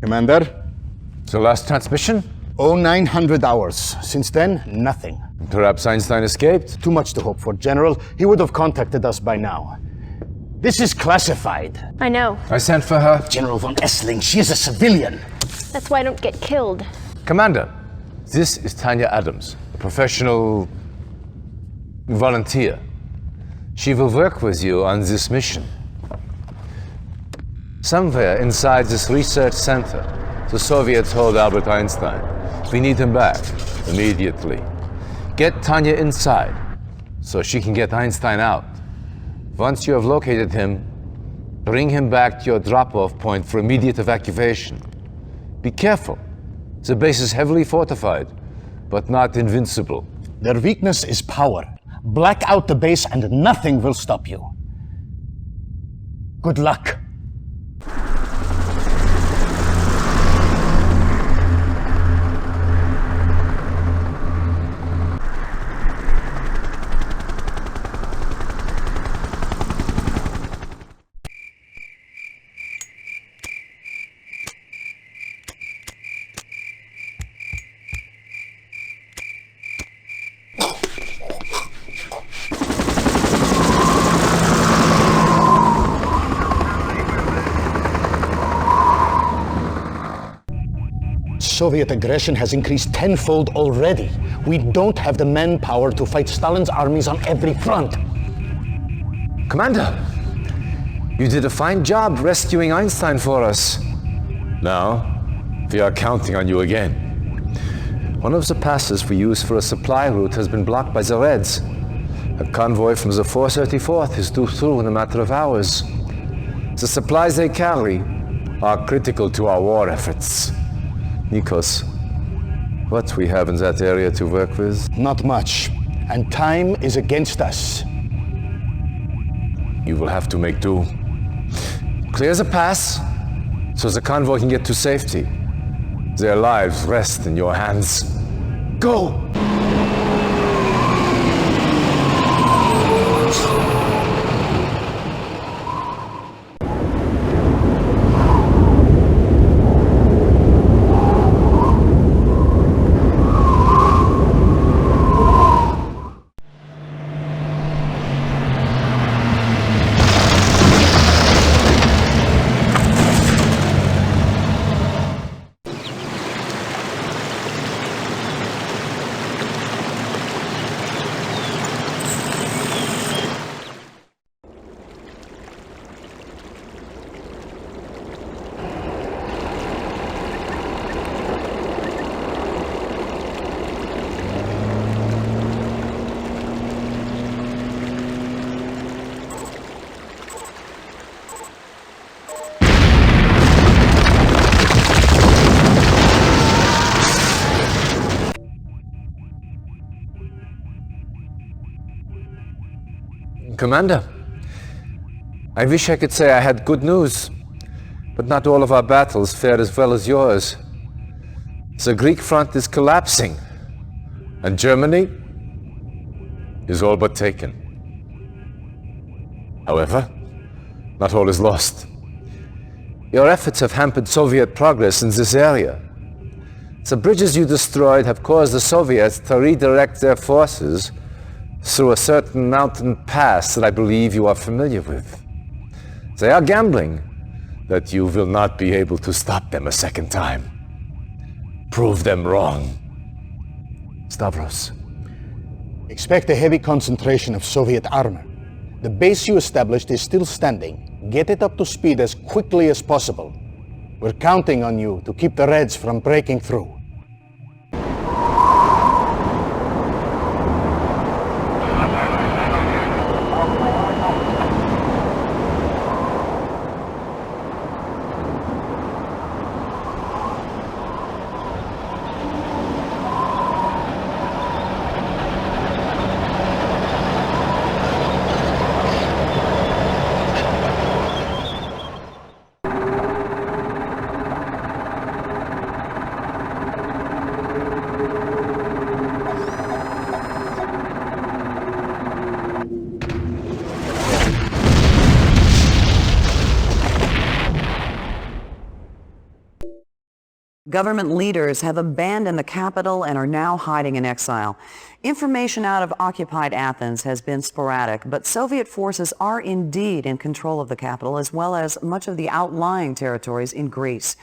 Commander? The last transmission? 0900 hours. Since then, nothing. Perhaps Einstein escaped? Too much to hope for, General. He would have contacted us by now. This is classified. I know. I sent for her. General von Essling, she is a civilian. That's why I don't get killed. Commander, this is Tanya Adams, a professional volunteer. She will work with you on this mission. Somewhere inside this research center, the Soviets hold Albert Einstein. We need him back, immediately. Get Tanya inside, so she can get Einstein out. Once you have located him, bring him back to your drop-off point for immediate evacuation. Be careful. The base is heavily fortified, but not invincible. Their weakness is power. Black out the base and nothing will stop you. Good luck. Soviet aggression has increased tenfold already. We don't have the manpower to fight Stalin's armies on every front. Commander, you did a fine job rescuing Einstein for us. Now, we are counting on you again. One of the passes we use for a supply route has been blocked by the Reds. A convoy from the 434th is due through in a matter of hours. The supplies they carry are critical to our war efforts. Nikos, what we have in that area to work with? Not much. And time is against us. You will have to make do. Clear the pass, so the convoy can get to safety. Their lives rest in your hands. Go! Commander, I wish I could say I had good news, but not all of our battles fared as well as yours. The Greek front is collapsing, and Germany is all but taken. However, not all is lost. Your efforts have hampered Soviet progress in this area. The bridges you destroyed have caused the Soviets to redirect their forces through a certain mountain pass that I believe you are familiar with. They are gambling that you will not be able to stop them a second time. Prove them wrong. Stavros. Expect a heavy concentration of Soviet armor. The base you established is still standing. Get it up to speed as quickly as possible. We're counting on you to keep the Reds from breaking through. Government leaders have abandoned the capital and are now hiding in exile. Information out of occupied Athens has been sporadic, but Soviet forces are indeed in control of the capital as well as much of the outlying territories in Greece.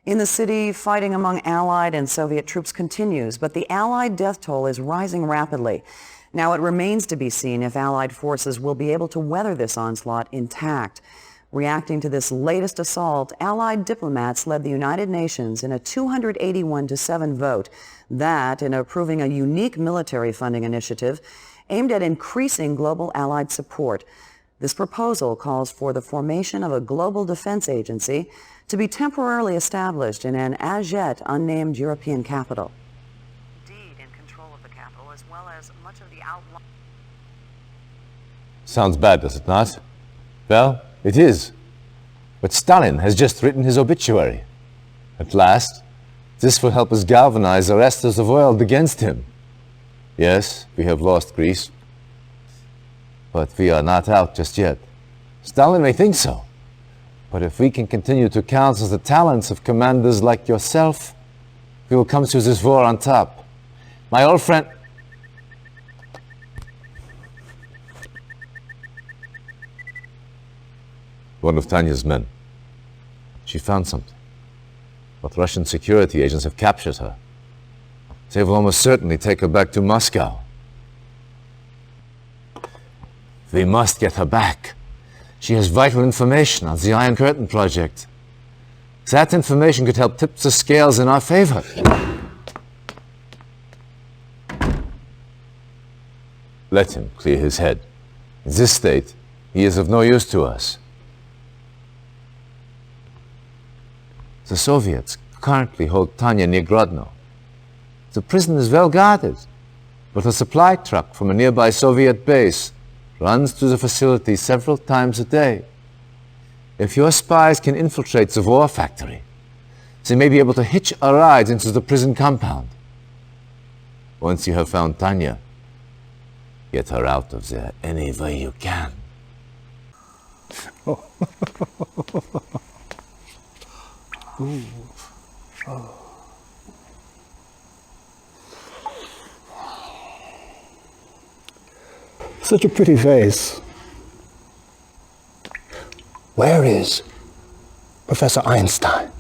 In the city, fighting among Allied and Soviet troops continues, but the Allied death toll is rising rapidly. Now it remains to be seen if Allied forces will be able to weather this onslaught intact. Reacting to this latest assault, Allied diplomats led the United Nations in a 281-7 vote that, in approving a unique military funding initiative aimed at increasing global Allied support. This proposal calls for the formation of a global defense agency to be temporarily established in an as yet unnamed European capital. Indeed, in control of the capital as well as much of the outlying. Sounds bad, does it not? Well, it is. But Stalin has just written his obituary. At last, this will help us galvanize the rest of the world against him. Yes, we have lost Greece, but we are not out just yet. Stalin may think so, but if we can continue to counsel the talents of commanders like yourself, we will come through this war on top. My old friend... One of Tanya's men. She found something. But Russian security agents have captured her. They will almost certainly take her back to Moscow. We must get her back. She has vital information on the Iron Curtain project. That information could help tip the scales in our favor. Let him clear his head. In this state, he is of no use to us. The Soviets currently hold Tanya near Grodno. The prison is well guarded, but a supply truck from a nearby Soviet base runs through the facility several times a day. If your spies can infiltrate the war factory, they may be able to hitch a ride into the prison compound. Once you have found Tanya, get her out of there any way you can. Ooh. Oh. Such a pretty face. Where is Professor Einstein?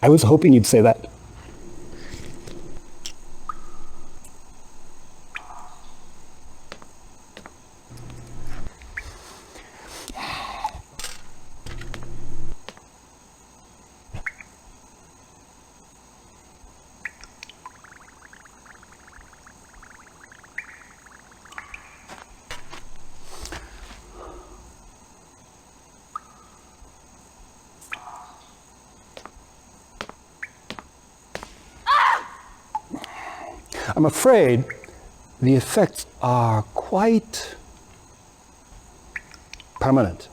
I was hoping you'd say that. I'm afraid the effects are quite permanent.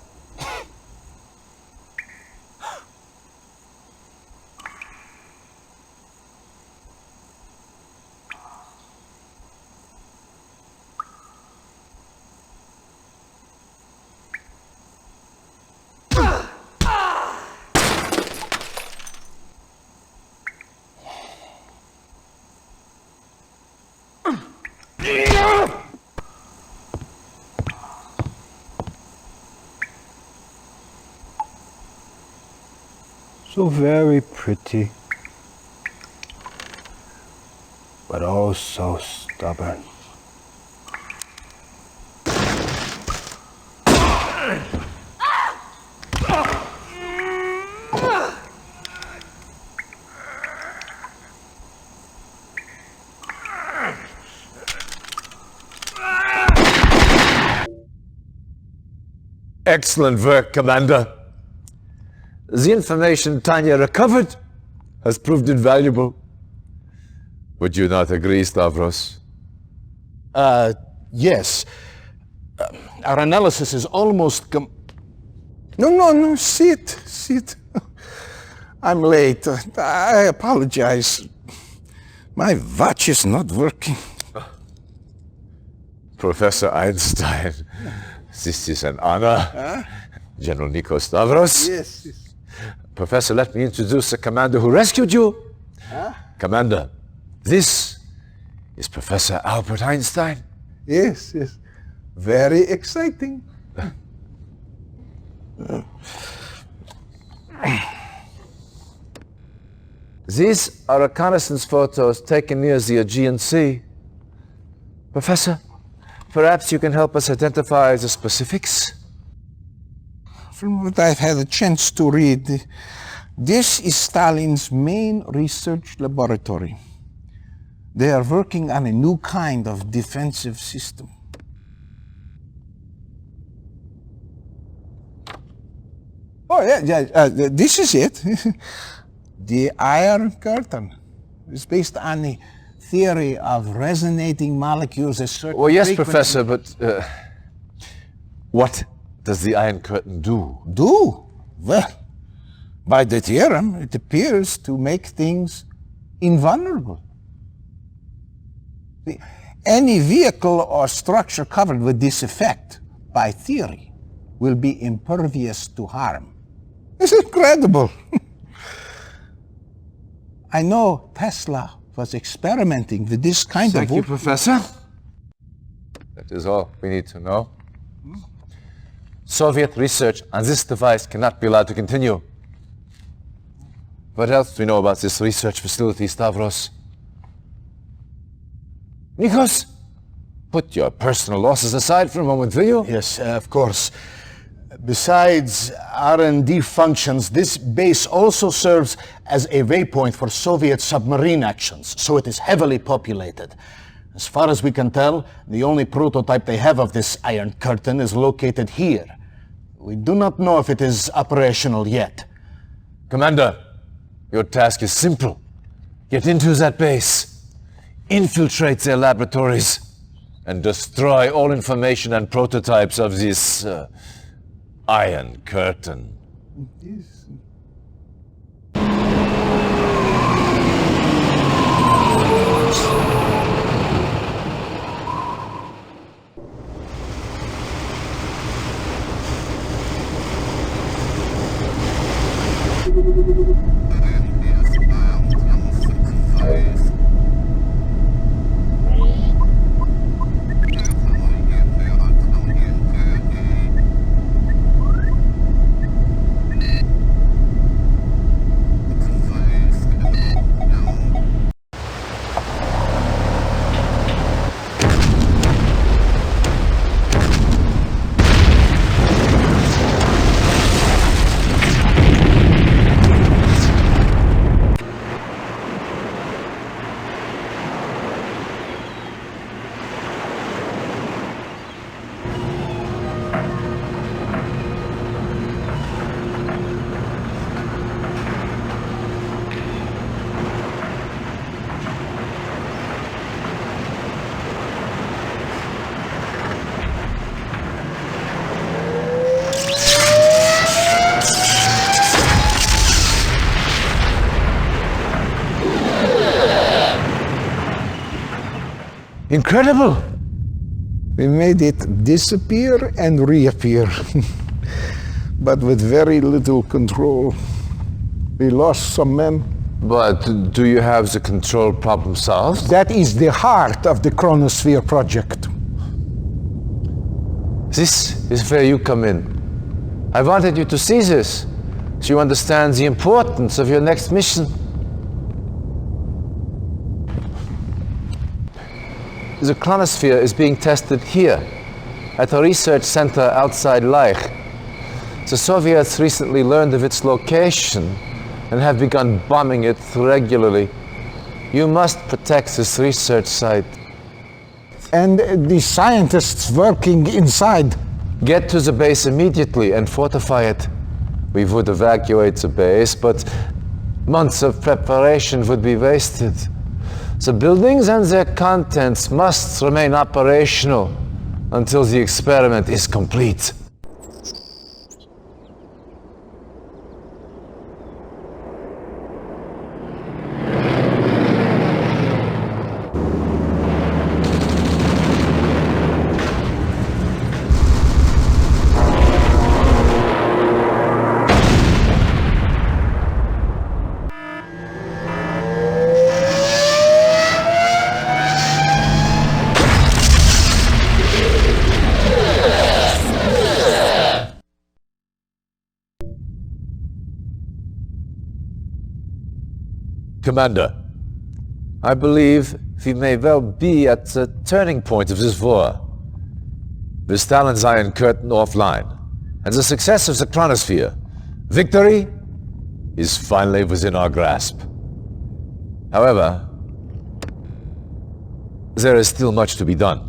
So very pretty, but oh so stubborn. Excellent work, Commander. The information Tanya recovered has proved invaluable. Would you not agree, Stavros? Yes. Our analysis is almost No, sit. I'm late. I apologize. My watch is not working. Professor Einstein, this is an honor. General Nikos Stavros. Yes. Professor, let me introduce the commander who rescued you. Huh? Commander, this is Professor Albert Einstein. Yes, yes. Very exciting. These are reconnaissance photos taken near the Aegean Sea. Professor, perhaps you can help us identify the specifics? From what I've had a chance to read, this is Stalin's main research laboratory. They are working on a new kind of defensive system. Oh, yeah, this is it. The Iron Curtain. It's based on the theory of resonating molecules at certain Well, yes, frequencies. Professor, but what does the Iron Curtain do? Do? Well, by the theorem, it appears to make things invulnerable. See, any vehicle or structure covered with this effect, by theory, will be impervious to harm. It's incredible. I know Tesla was experimenting with this kind Thank of... you, Professor. That is all we need to know. Soviet research on this device cannot be allowed to continue. What else do we know about this research facility, Stavros? Nikos, put your personal losses aside for a moment, will you? Yes, of course. Besides R&D functions, this base also serves as a waypoint for Soviet submarine actions, so it is heavily populated. As far as we can tell, the only prototype they have of this Iron Curtain is located here. We do not know if it is operational yet. Commander, your task is simple. Get into that base, infiltrate their laboratories, and destroy all information and prototypes of this Iron Curtain. Yes. Incredible! We made it disappear and reappear, but with very little control. We lost some men. But do you have the control problem solved? That is the heart of the Chronosphere project. This is where you come in. I wanted you to see this, so you understand the importance of your next mission. The Chronosphere is being tested here, at a research center outside Leich. The Soviets recently learned of its location and have begun bombing it regularly. You must protect this research site. And the scientists working inside. Get to the base immediately and fortify it. We would evacuate the base, but months of preparation would be wasted. The buildings and their contents must remain operational until the experiment is complete. Commander, I believe we may well be at the turning point of this war. With Stalin's Iron Curtain offline, and the success of the Chronosphere, victory is finally within our grasp. However, there is still much to be done.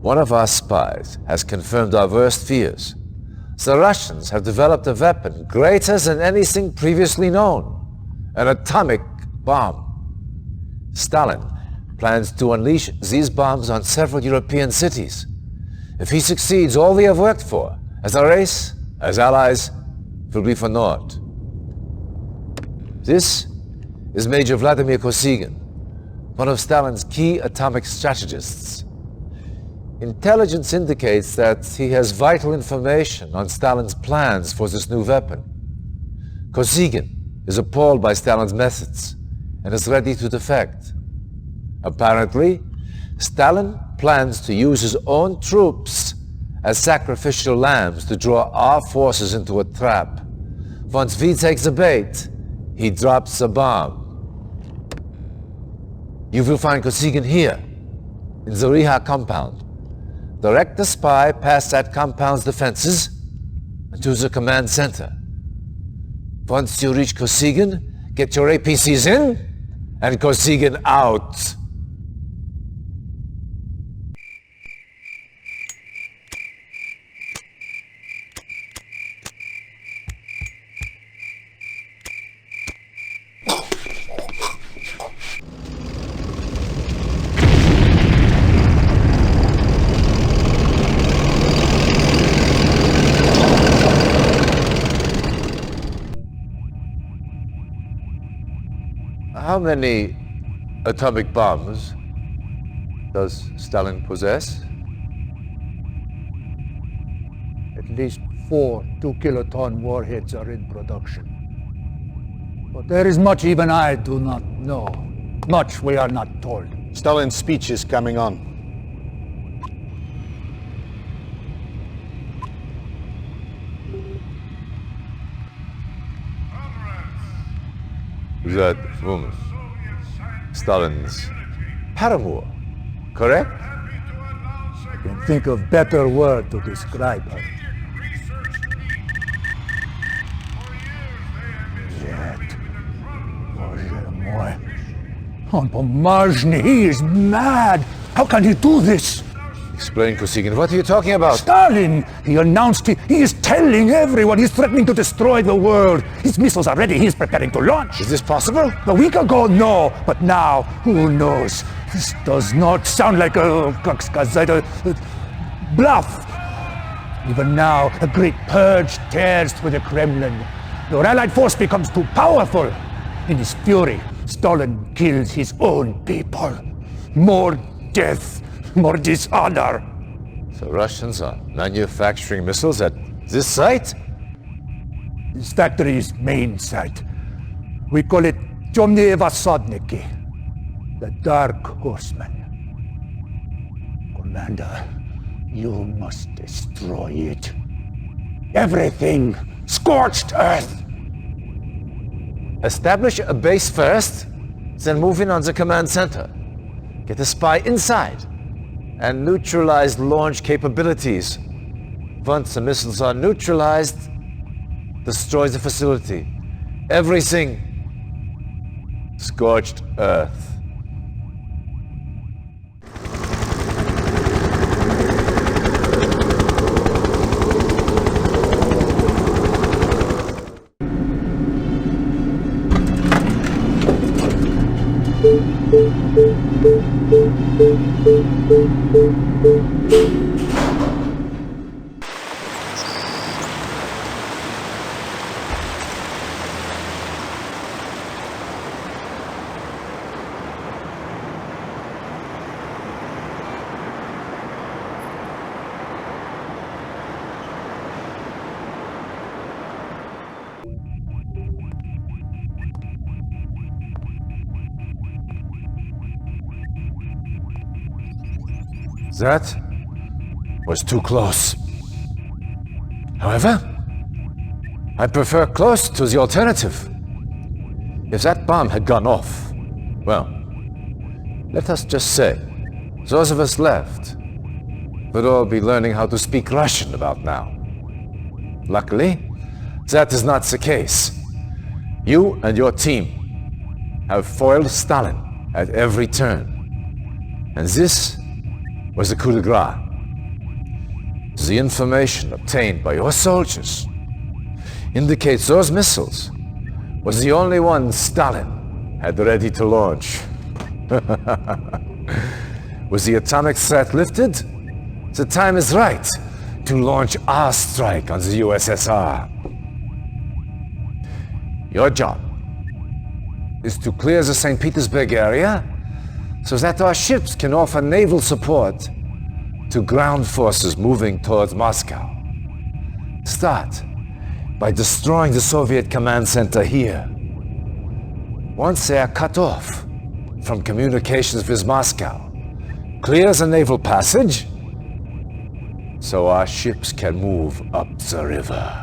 One of our spies has confirmed our worst fears. The Russians have developed a weapon greater than anything previously known, an atomic bomb. Stalin plans to unleash these bombs on several European cities. If he succeeds, all we have worked for, as a race, as allies, will be for naught. This is Major Vladimir Kosygin, one of Stalin's key atomic strategists. Intelligence indicates that he has vital information on Stalin's plans for this new weapon. Kosygin is appalled by Stalin's methods and is ready to defect. Apparently, Stalin plans to use his own troops as sacrificial lambs to draw our forces into a trap. Once we take the bait, he drops the bomb. You will find Kosygin here, in the Riha compound. Direct the spy past that compound's defenses and to the command center. Once you reach Kosygin, get your APCs in and Kosygin out. How many atomic bombs does Stalin possess? At least 4 2-kiloton warheads are in production. But there is much even I do not know. Much we are not told. Stalin's speech is coming on. That woman, Stalin's paramour, correct? I can think of better word to describe her. Yet, Bоже мой, on Pomazhny, he is mad. How can he do this? Explain, Kosygin, what are you talking about? Stalin! He announced he is telling everyone he's threatening to destroy the world. His missiles are ready, he's preparing to launch. Is this possible? A week ago, no, but now, who knows? This does not sound like a bluff. Even now, a great purge tears through the Kremlin. Your allied force becomes too powerful. In his fury, Stalin kills his own people. More death, more dishonor. The Russians are manufacturing missiles at this site? His factory's main site. We call it Temные Vasodniki, the Dark Horsemen. Commander, you must destroy it. Everything! Scorched earth! Establish a base first, then move in on the command center. Get a spy inside, and neutralize launch capabilities. Once the missiles are neutralized, destroy the facility. Everything. Scorched earth. That was too close. However, I prefer close to the alternative. If that bomb had gone off, well, let us just say, those of us left would all be learning how to speak Russian about now. Luckily, that is not the case. You and your team have foiled Stalin at every turn. And this was the coup de grace. The information obtained by your soldiers indicates those missiles was the only one Stalin had ready to launch. Was the atomic threat lifted? The time is right to launch our strike on the USSR. Your job is to clear the St. Petersburg area so that our ships can offer naval support to ground forces moving towards Moscow. Start by destroying the Soviet command center here. Once they are cut off from communications with Moscow, clear the naval passage so our ships can move up the river.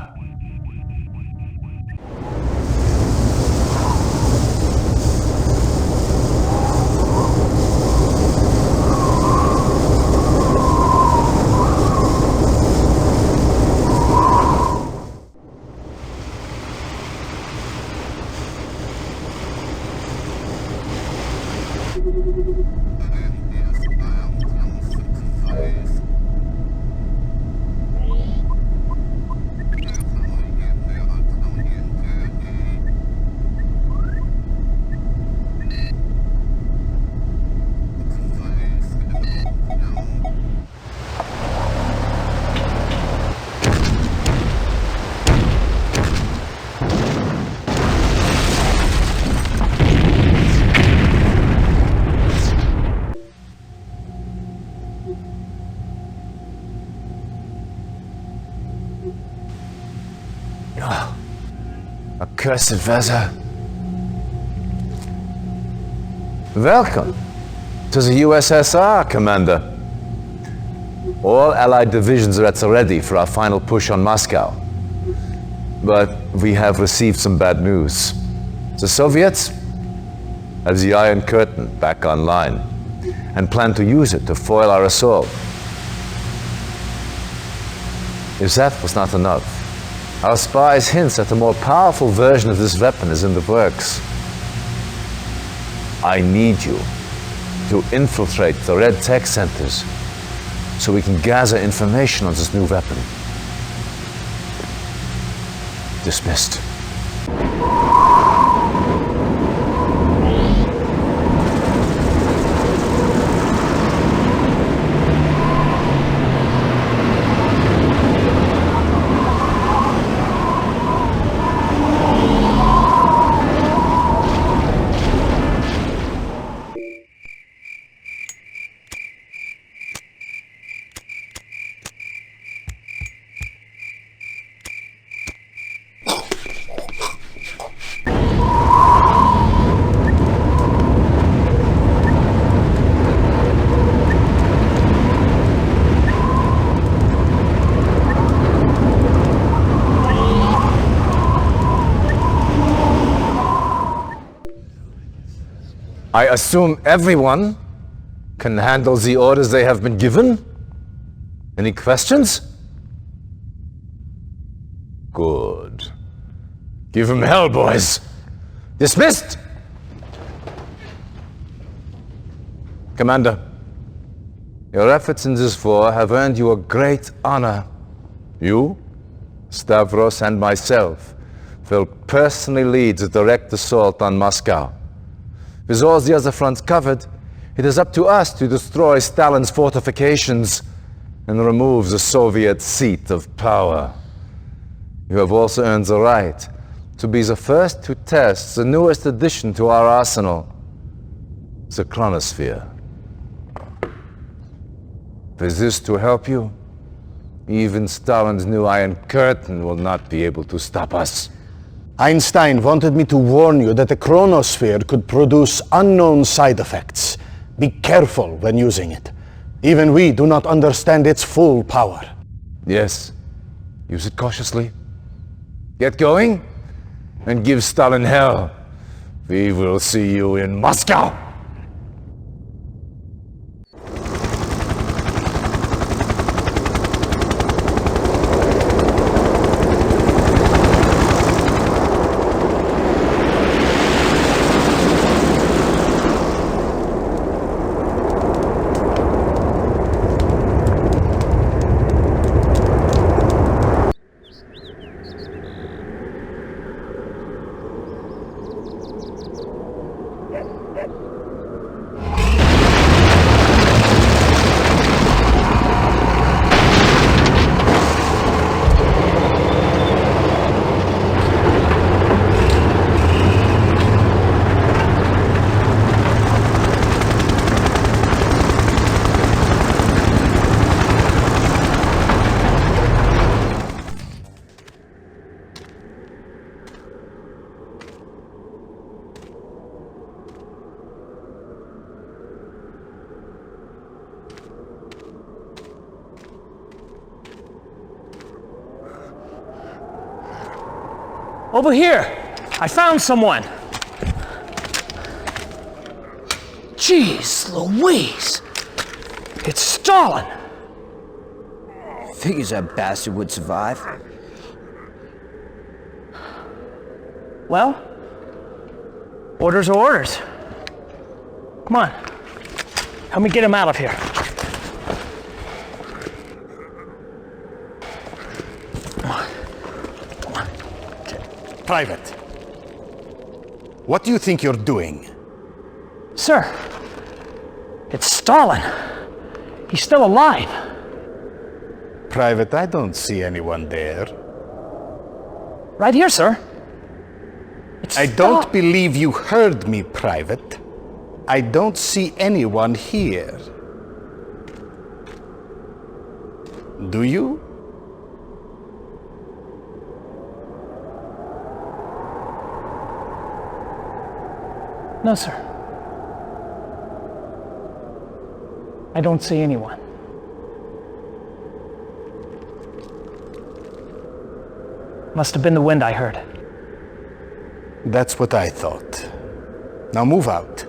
Accursed weather. Welcome to the USSR, Commander. All Allied divisions are at the ready for our final push on Moscow. But we have received some bad news. The Soviets have the Iron Curtain back online and plan to use it to foil our assault. If that was not enough, our spies hint that a more powerful version of this weapon is in the works. I need you to infiltrate the Red Tech Centers so we can gather information on this new weapon. Dismissed. I assume everyone can handle the orders they have been given? Any questions? Good. Give him hell, boys. Dismissed! Commander, your efforts in this war have earned you a great honor. You, Stavros, and myself will personally lead the direct assault on Moscow. With all the other fronts covered, it is up to us to destroy Stalin's fortifications and remove the Soviet seat of power. You have also earned the right to be the first to test the newest addition to our arsenal, the Chronosphere. With this to help you, even Stalin's new Iron Curtain will not be able to stop us. Einstein wanted me to warn you that the Chronosphere could produce unknown side effects. Be careful when using it. Even we do not understand its full power. Yes, use it cautiously. Get going, and give Stalin hell We will see you in Moscow! Over here! I found someone! Jeez Louise! It's Stalin! Figures that bastard would survive. Well, orders are orders. Come on. Help me get him out of here. Private, what do you think you're doing? Sir, it's Stalin. He's still alive. Private, I don't see anyone there. Right here, sir. It's I don't believe you heard me, Private. I don't see anyone here. Do you? No, sir. I don't see anyone. Must have been the wind I heard. That's what I thought. Now move out.